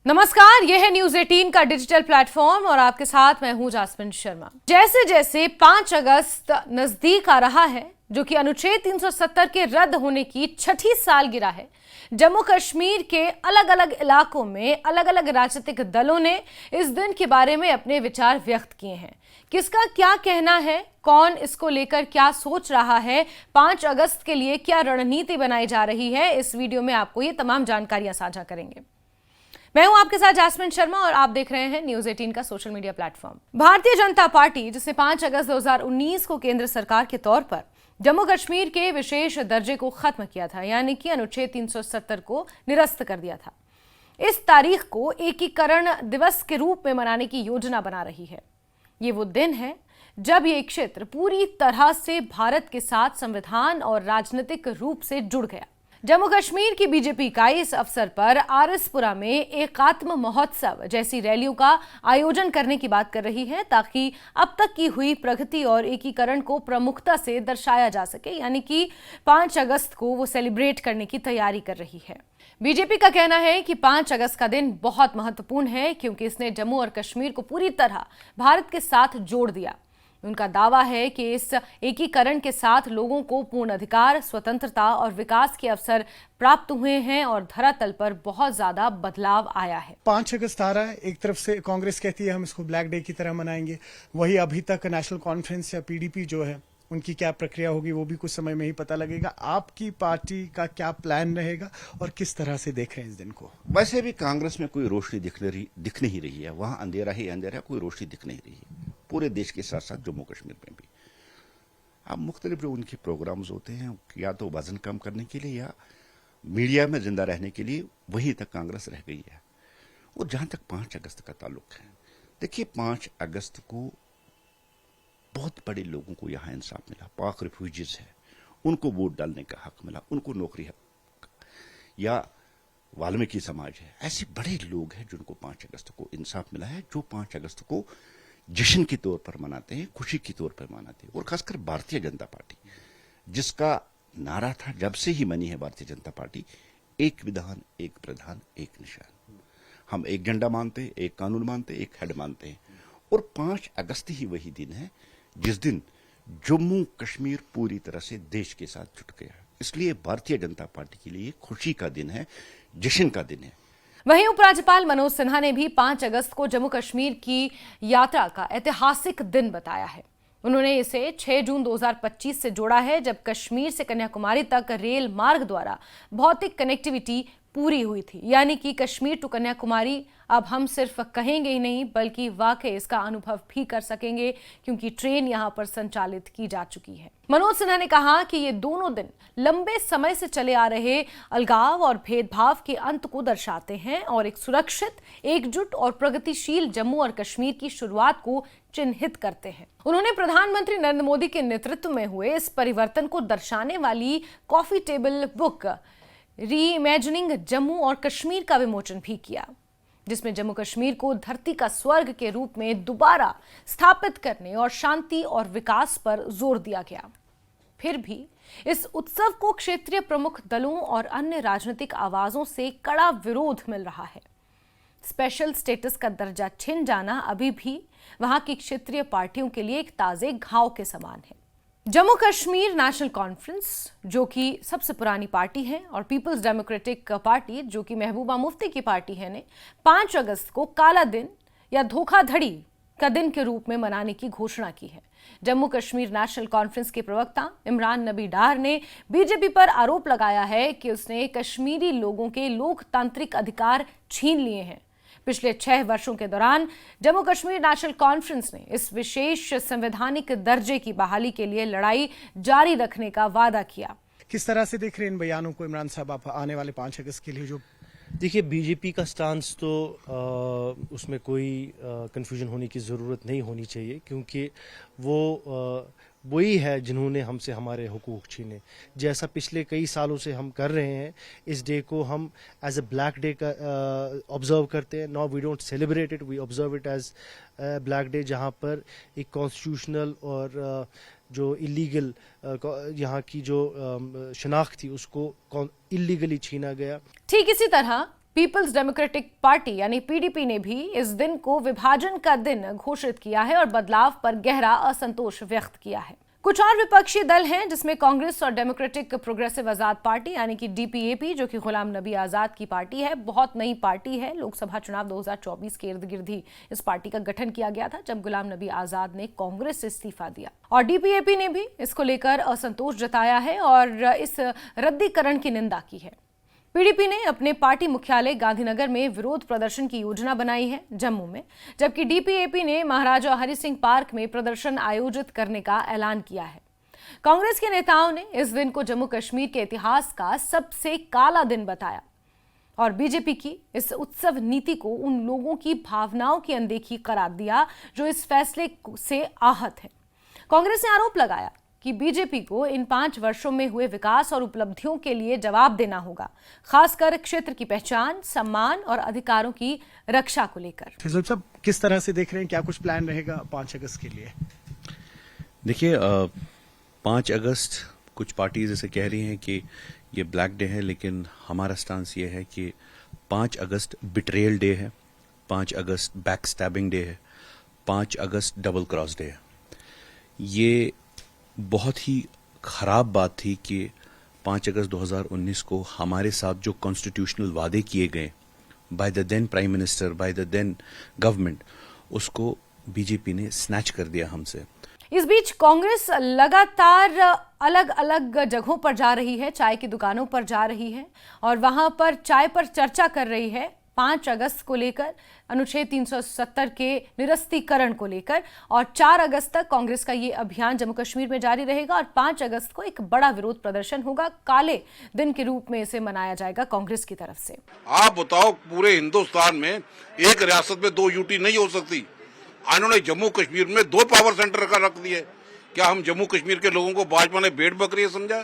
नमस्कार, यह है न्यूज 18 का डिजिटल प्लेटफॉर्म और आपके साथ मैं हूं जासमिन शर्मा। जैसे जैसे 5 अगस्त नजदीक आ रहा है, जो कि अनुच्छेद 370 के रद्द होने की 6ठी सालगिरह है, जम्मू कश्मीर के अलग अलग इलाकों में अलग अलग राजनीतिक दलों ने इस दिन के बारे में अपने विचार व्यक्त किए हैं। किसका क्या कहना है, कौन इसको लेकर क्या सोच रहा है, 5 अगस्त के लिए क्या रणनीति बनाई जा रही है, इस वीडियो में आपको ये तमाम जानकारियां साझा करेंगे। मैं हूं आपके साथ जासमिन शर्मा और आप देख रहे हैं न्यूज 18 का social media platform. Bharatiya Janata party, जिसने 5 अगस्त 2019 को केंद्र सरकार के तौर पर जम्मू कश्मीर के विशेष दर्जे को खत्म किया था, यानी कि अनुच्छेद 370 को निरस्त कर दिया था, इस तारीख को एकीकरण दिवस के रूप में मनाने की योजना बना रही है। ये वो दिन है जब ये क्षेत्र पूरी तरह से भारत के साथ संविधान और राजनीतिक रूप से जुड़ गया। जम्मू कश्मीर की बीजेपी इकाई इस अवसर पर आरएसपुरा में एकात्म महोत्सव जैसी रैलियों का आयोजन करने की बात कर रही है, ताकि अब तक की हुई प्रगति और एकीकरण को प्रमुखता से दर्शाया जा सके, यानी कि 5 अगस्त को वो सेलिब्रेट करने की तैयारी कर रही है। बीजेपी का कहना है कि 5 अगस्त का दिन बहुत महत्वपूर्ण है, क्योंकि इसने जम्मू और कश्मीर को पूरी तरह भारत के साथ जोड़ दिया। उनका दावा है कि इस एकीकरण के साथ लोगों को पूर्ण अधिकार, स्वतंत्रता और विकास के अवसर प्राप्त हुए हैं और धरातल पर बहुत ज्यादा बदलाव आया है। 5 अगस्त आ रहा है। एक तरफ से कांग्रेस कहती है हम इसको ब्लैक डे की तरह मनाएंगे, वही अभी तक नेशनल कॉन्फ्रेंस या पीडीपी जो है उनकी क्या प्रक्रिया होगी वो भी कुछ समय में ही पता लगेगा। आपकी पार्टी का क्या प्लान रहेगा और किस तरह से देख रहे हैं इस दिन को? वैसे भी कांग्रेस में कोई रोशनी दिख नहीं रही है, वहां अंधेरा ही अंधेरा, कोई रोशनी दिख नहीं रही है। पूरे देश के साथ साथ जम्मू कश्मीर में भी अब मुख्तलिफ जो उनके प्रोग्राम्स होते हैं, या तो वजन कम करने के लिए या मीडिया में जिंदा रहने के लिए, वहीं तक कांग्रेस रह गई है। और जहां तक 5 अगस्त का ताल्लुक है, देखिए 5 अगस्त को बहुत बड़े लोगों को यहाँ इंसाफ मिला। पाक रिफ्यूजीज है, उनको वोट डालने का हक मिला, उनको नौकरी हक, या वाल्मीकि समाज है, ऐसे बड़े लोग हैं जिनको 5 अगस्त को इंसाफ मिला है, जो 5 अगस्त को जश्न के तौर पर मनाते हैं, खुशी के तौर पर मनाते हैं। और खासकर भारतीय जनता पार्टी, जिसका नारा था जब से ही बनी है भारतीय जनता पार्टी, एक विधान, एक प्रधान, एक निशान। हम एक झंडा मानते हैं, एक कानून मानते हैं, एक हेड मानते हैं। और 5 अगस्त ही वही दिन है जिस दिन जम्मू कश्मीर पूरी तरह से देश के साथ जुट गया। इसलिए भारतीय जनता पार्टी के लिए खुशी का दिन है, जश्न का दिन है। वहीं उपराज्यपाल मनोज सिन्हा ने भी 5 अगस्त को जम्मू कश्मीर की यात्रा का ऐतिहासिक दिन बताया है। उन्होंने इसे 6 जून 2025 से जोड़ा है, जब कश्मीर से कन्याकुमारी तक रेल मार्ग द्वारा भौतिक कनेक्टिविटी पूरी हुई थी, यानी कि कश्मीर टू कन्याकुमारी अब हम सिर्फ कहेंगे ही नहीं बल्कि वाकई इसका अनुभव भी कर सकेंगे, क्योंकि ट्रेन यहां पर संचालित की जा चुकी है। मनोज सिन्हा ने कहा कि ये दोनों दिन लंबे समय से चले आ रहे अलगाव और भेदभाव के अंत को दर्शाते हैं और एक सुरक्षित, एकजुट और प्रगतिशील जम्मू और कश्मीर की शुरुआत को चिन्हित करते हैं। उन्होंने प्रधानमंत्री नरेंद्र मोदी के नेतृत्व में हुए इस परिवर्तन को दर्शाने वाली coffee table book reimagining Jammu और कश्मीर का विमोचन भी किया, जिसमें जम्मू कश्मीर को धरती का स्वर्ग के रूप में दोबारा स्थापित करने और शांति और विकास पर जोर दिया गया। फिर भी इस उत्सव को क्षेत्रीय प्रमुख दलों और अन्य राजनीतिक आवाजों से कड़ा विरोध मिल रहा है। स्पेशल स्टेटस का दर्जा छिन जाना अभी भी वहां की क्षेत्रीय पार्टियों के लिए एक ताजे घाव के समान है। जम्मू कश्मीर नेशनल कॉन्फ्रेंस, जो कि सबसे पुरानी पार्टी है, और पीपल्स डेमोक्रेटिक पार्टी, जो कि महबूबा मुफ्ती की पार्टी है, ने 5 अगस्त को काला दिन या धोखाधड़ी का दिन के रूप में मनाने की घोषणा की है। जम्मू कश्मीर नेशनल कॉन्फ्रेंस के प्रवक्ता इमरान नबी डार ने बीजेपी पर आरोप लगाया है कि उसने कश्मीरी लोगों के लोकतांत्रिक अधिकार छीन लिए हैं। पिछले 6 वर्षों के दौरान जम्मू कश्मीर नेशनल कॉन्फ्रेंस ने इस विशेष संवैधानिक दर्जे की बहाली के लिए लड़ाई जारी रखने का वादा किया। किस तरह से देख रहे हैं इन बयानों को इमरान साहब, आप आने वाले 5 अगस्त के लिए? जो देखिए, बीजेपी का स्टांस तो उसमें कोई कंफ्यूजन होने की ज़रूरत नहीं होनी चाहिए, क्योंकि वो वही है जिन्होंने हमसे हमारे हुकूक छीने। जैसा पिछले कई सालों से हम कर रहे हैं, इस डे को हम एज अ ब्लैक डे का ऑब्जर्व करते हैं। Now we don't celebrate it, we observe it as black day, जहाँ पर एक कॉन्स्टिट्यूशनल और जो इलीगल यहाँ की जो शनाख्त थी उसको इलीगली छीना गया। ठीक इसी तरह पीपल्स डेमोक्रेटिक पार्टी यानी पीडीपी ने भी इस दिन को विभाजन का दिन घोषित किया है और बदलाव पर गहरा असंतोष व्यक्त किया है। कुछ और विपक्षी दल हैं जिसमें कांग्रेस और डेमोक्रेटिक प्रोग्रेसिव आजाद पार्टी यानी कि डीपीएपी, जो कि गुलाम नबी आजाद की पार्टी है, बहुत नई पार्टी है। लोकसभा चुनाव 2024 के इर्द गिर्द ही इस पार्टी का गठन किया गया था, जब गुलाम नबी आजाद ने कांग्रेस से इस्तीफा दिया। और डीपीएपी ने भी इसको लेकर असंतोष जताया है और इस रद्दीकरण की निंदा की है। पीडीपी ने अपने पार्टी मुख्यालय गांधीनगर में विरोध प्रदर्शन की योजना बनाई है जम्मू में, जबकि डीपीएपी ने महाराजा हरि सिंह पार्क में प्रदर्शन आयोजित करने का ऐलान किया है। कांग्रेस के नेताओं ने इस दिन को जम्मू कश्मीर के इतिहास का सबसे काला दिन बताया और बीजेपी की इस उत्सव नीति को उन लोगों की भावनाओं की अनदेखी करार दिया जो इस फैसले से आहत हैं। कांग्रेस ने आरोप लगाया कि बीजेपी को इन 5 वर्षों में हुए विकास और उपलब्धियों के लिए जवाब देना होगा, खासकर क्षेत्र की पहचान, सम्मान और अधिकारों की रक्षा को लेकर। फिजल साहब, किस तरह से देख रहे हैं, क्या कुछ प्लान रहेगा 5 अगस्त के लिए? देखिए, 5 अगस्त कुछ पार्टीज ऐसे कह रही हैं कि ये ब्लैक डे है, लेकिन हमारा स्टांस ये है कि 5 अगस्त बिट्रेयल डे है, 5 अगस्त बैक स्टैबिंग डे है, 5 अगस्त डबल क्रॉस डे है। ये बहुत ही खराब बात थी कि 5 अगस्त 2019 को हमारे साथ जो कॉन्स्टिट्यूशनल वादे किए गए by the then prime minister, by the then government, उसको बीजेपी ने स्नैच कर दिया हमसे। इस बीच कांग्रेस लगातार अलग अलग जगहों पर जा रही है, चाय की दुकानों पर जा रही है और वहां पर चाय पर चर्चा कर रही है 5 अगस्त को लेकर, अनुच्छेद 370 के निरस्तीकरण को लेकर। और 4 अगस्त तक कांग्रेस का ये अभियान जम्मू कश्मीर में जारी रहेगा और 5 अगस्त को एक बड़ा विरोध प्रदर्शन होगा। काले दिन के रूप में इसे मनाया जाएगा कांग्रेस की तरफ से। आप बताओ, पूरे हिंदुस्तान में एक रियासत में 2 यूटी नहीं हो सकती। इन्होंने जम्मू कश्मीर में 2 पावर सेंटर का रख दिए। क्या हम जम्मू कश्मीर के लोगों को भाजपा ने भेड़ बकरी समझा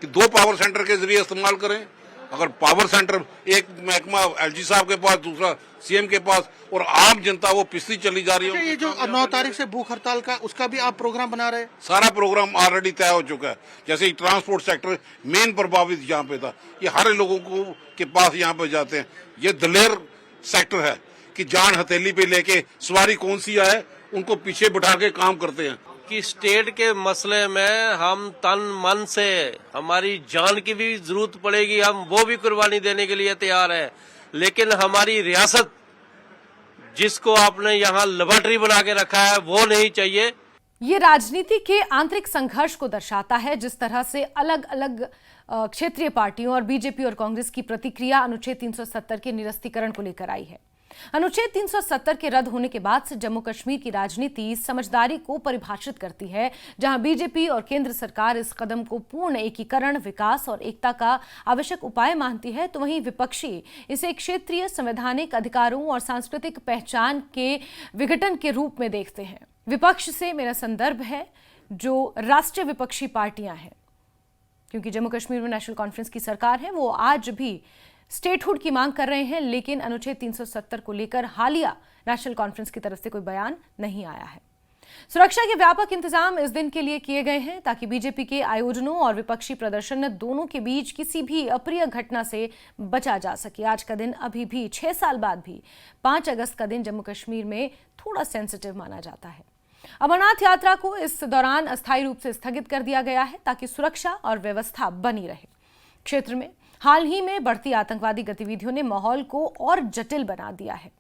कि 2 पावर सेंटर के जरिए इस्तेमाल करें? अगर पावर सेंटर एक महकमा एलजी साहब के पास, दूसरा सीएम के पास, और आम जनता वो पिसती चली जा रही है। ये जो 9 तारीख से भूख हड़ताल का, उसका भी आप प्रोग्राम बना रहे हैं? सारा प्रोग्राम ऑलरेडी तय हो चुका है। जैसे ट्रांसपोर्ट सेक्टर मेन प्रभावित यहाँ पे था, ये हर लोगों को के पास यहाँ पे जाते हैं। ये दलेर सेक्टर है कि जान हथेली पे लेके सवारी कौन सी आए उनको पीछे बिठा के काम करते हैं। कि स्टेट के मसले में हम तन मन से, हमारी जान की भी जरूरत पड़ेगी, हम वो भी कुर्बानी देने के लिए तैयार है, लेकिन हमारी रियासत जिसको आपने यहाँ लेबोरेटरी बना के रखा है वो नहीं चाहिए। ये राजनीति के आंतरिक संघर्ष को दर्शाता है, जिस तरह से अलग अलग क्षेत्रीय पार्टियों और बीजेपी और कांग्रेस की प्रतिक्रिया अनुच्छेद 370 के निरस्तीकरण को लेकर आई है। अनुच्छेद 370 के रद्द होने के बाद से जम्मू कश्मीर की राजनीति समझदारी को परिभाषित करती है, जहां बीजेपी और केंद्र सरकार इस कदम को पूर्ण एकीकरण, विकास और एकता का आवश्यक उपाय मानती है, तो वहीं विपक्षी इसे क्षेत्रीय संवैधानिक अधिकारों और सांस्कृतिक पहचान के विघटन के रूप में देखते हैं। विपक्ष से मेरा संदर्भ है जो राष्ट्रीय विपक्षी पार्टियां हैं, क्योंकि जम्मू कश्मीर में नेशनल कॉन्फ्रेंस की सरकार है, वो आज भी स्टेटहुड की मांग कर रहे हैं, लेकिन अनुच्छेद 370 को लेकर हालिया नेशनल कॉन्फ्रेंस की तरफ से कोई बयान नहीं आया है। सुरक्षा के व्यापक इंतजाम इस दिन के लिए किए गए हैं ताकि बीजेपी के आयोजनों और विपक्षी प्रदर्शन दोनों के बीच किसी भी अप्रिय घटना से बचा जा सके। आज का दिन अभी भी 6 साल बाद भी 5 अगस्त का दिन जम्मू कश्मीर में थोड़ा सेंसिटिव माना जाता है। अमरनाथ यात्रा को इस दौरान अस्थायी रूप से स्थगित कर दिया गया है ताकि सुरक्षा और व्यवस्था बनी रहे। क्षेत्र में हाल ही में बढ़ती आतंकवादी गतिविधियों ने माहौल को और जटिल बना दिया है।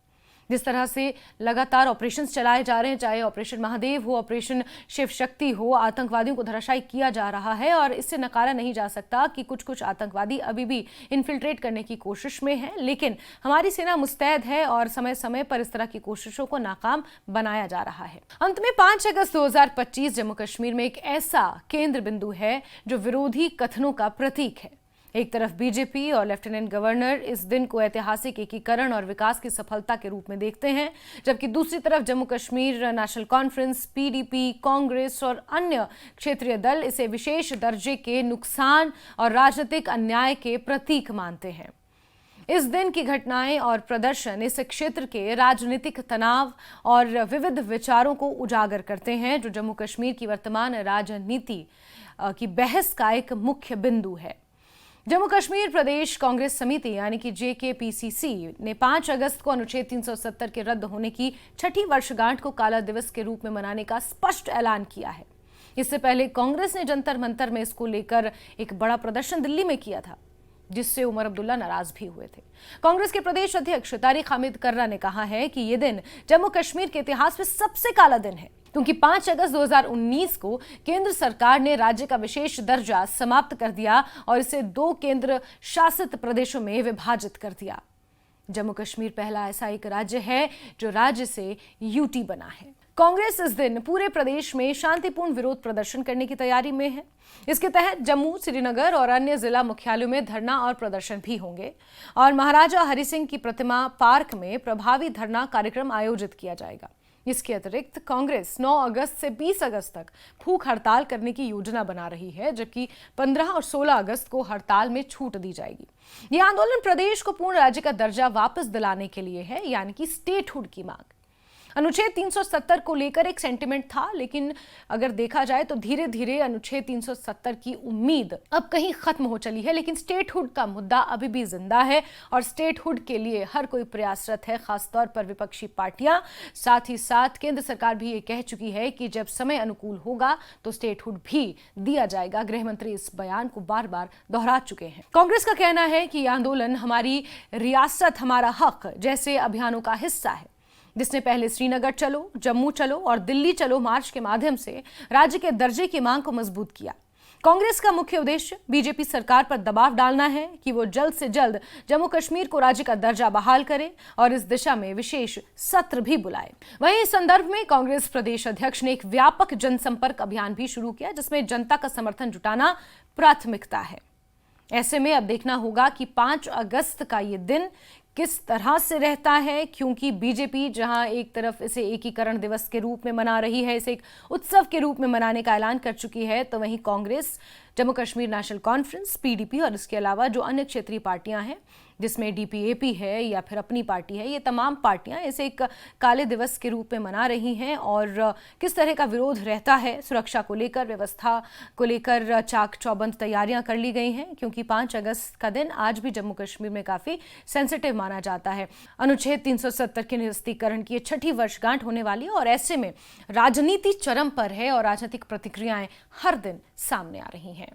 जिस तरह से लगातार ऑपरेशंस चलाए जा रहे हैं, चाहे ऑपरेशन महादेव हो, ऑपरेशन शिव शक्ति हो, आतंकवादियों को धराशायी किया जा रहा है और इससे नकारा नहीं जा सकता कि कुछ आतंकवादी अभी भी इन्फिल्ट्रेट करने की कोशिश में हैं, लेकिन हमारी सेना मुस्तैद है और समय समय पर इस तरह की कोशिशों को नाकाम बनाया जा रहा है। अंत में 5 अगस्त 2025 जम्मू कश्मीर में एक ऐसा केंद्र बिंदु है जो विरोधी कथनों का प्रतीक है। एक तरफ बीजेपी और लेफ्टिनेंट गवर्नर इस दिन को ऐतिहासिक एकीकरण और विकास की सफलता के रूप में देखते हैं, जबकि दूसरी तरफ Jammu Kashmir national conference, PDP, Congress और अन्य क्षेत्रीय दल इसे विशेष दर्जे के नुकसान और राजनीतिक अन्याय के प्रतीक मानते हैं। इस दिन की घटनाएं और प्रदर्शन इस क्षेत्र के राजनीतिक तनाव और विविध विचारों को उजागर करते हैं, जो जम्मू कश्मीर की वर्तमान राजनीति की बहस का एक मुख्य बिंदु है। जम्मू कश्मीर प्रदेश कांग्रेस समिति यानी कि JKPCC ने 5 अगस्त को अनुच्छेद 370 के रद्द होने की छठी वर्षगांठ को काला दिवस के रूप में मनाने का स्पष्ट ऐलान किया है। इससे पहले कांग्रेस ने जंतर मंतर में इसको लेकर एक बड़ा प्रदर्शन दिल्ली में किया था, जिससे उमर अब्दुल्ला नाराज भी हुए थे। कांग्रेस के प्रदेश अध्यक्ष तारिक हामिद कर्रा ने कहा है कि यह दिन जम्मू कश्मीर के इतिहास में सबसे काला दिन है, क्योंकि 5 अगस्त 2019 को केंद्र सरकार ने राज्य का विशेष दर्जा समाप्त कर दिया और इसे 2 केंद्र शासित प्रदेशों में विभाजित कर दिया। जम्मू कश्मीर पहला ऐसा एक राज्य है जो राज्य से यूटी बना है। कांग्रेस इस दिन पूरे प्रदेश में शांतिपूर्ण विरोध प्रदर्शन करने की तैयारी में है। इसके तहत जम्मू, श्रीनगर और अन्य जिला मुख्यालयों में धरना और प्रदर्शन भी होंगे और महाराजा हरि सिंह की प्रतिमा पार्क में प्रभावी धरना कार्यक्रम आयोजित किया जाएगा। इसके अतिरिक्त कांग्रेस 9 अगस्त से 20 अगस्त तक भूख हड़ताल करने की योजना बना रही है, जबकि 15 और 16 अगस्त को हड़ताल में छूट दी जाएगी। यह आंदोलन प्रदेश को पूर्ण राज्य का दर्जा वापस दिलाने के लिए है, यानी कि स्टेटहुड की मांग। अनुच्छेद 370 को लेकर एक सेंटिमेंट था, लेकिन अगर देखा जाए तो धीरे धीरे अनुच्छेद 370 की उम्मीद अब कहीं खत्म हो चली है, लेकिन स्टेटहुड का मुद्दा अभी भी जिंदा है और स्टेटहुड के लिए हर कोई प्रयासरत है, खासतौर पर विपक्षी पार्टियां। साथ ही साथ केंद्र सरकार भी ये कह चुकी है कि जब समय अनुकूल होगा तो स्टेटहुड भी दिया जाएगा। गृह मंत्री इस बयान को बार बार दोहरा चुके हैं। कांग्रेस का कहना है कि यह आंदोलन हमारी रियासत हमारा हक जैसे अभियानों का हिस्सा है, जिसने पहले श्रीनगर चलो, जम्मू चलो और दिल्ली चलो मार्च के माध्यम से राज्य के दर्जे की मांग को मजबूत किया। कांग्रेस का मुख्य उद्देश्य बीजेपी सरकार पर दबाव डालना है कि वो जल्द से जल्द जम्मू कश्मीर को राज्य का दर्जा बहाल करे और इस दिशा में विशेष सत्र भी बुलाए। वहीं इस संदर्भ में कांग्रेस प्रदेश अध्यक्ष ने एक व्यापक जनसंपर्क अभियान भी शुरू किया, जिसमें जनता का समर्थन जुटाना प्राथमिकता है। ऐसे में अब देखना होगा कि 5 अगस्त का ये दिन किस तरह से रहता है, क्योंकि बीजेपी जहां एक तरफ इसे एकीकरण दिवस के रूप में मना रही है, इसे एक उत्सव के रूप में मनाने का ऐलान कर चुकी है, तो वहीं Congress, Jammu Kashmir national conference, PDP और इसके अलावा जो अन्य क्षेत्रीय पार्टियां हैं जिसमें DPAP है या फिर अपनी पार्टी है, ये तमाम पार्टियां इसे एक काले दिवस के रूप में मना रही हैं। और किस तरह का विरोध रहता है, सुरक्षा को लेकर, व्यवस्था को लेकर चाक चौबंद तैयारियां कर ली गई हैं, क्योंकि 5 अगस्त का दिन आज भी जम्मू कश्मीर में काफ़ी सेंसिटिव माना जाता है। अनुच्छेद 370 के निरस्तीकरण की 6ठी वर्षगांठ होने वाली है और ऐसे में राजनीति चरम पर है और राजनीतिक प्रतिक्रियाएं हर दिन सामने आ रही हैं।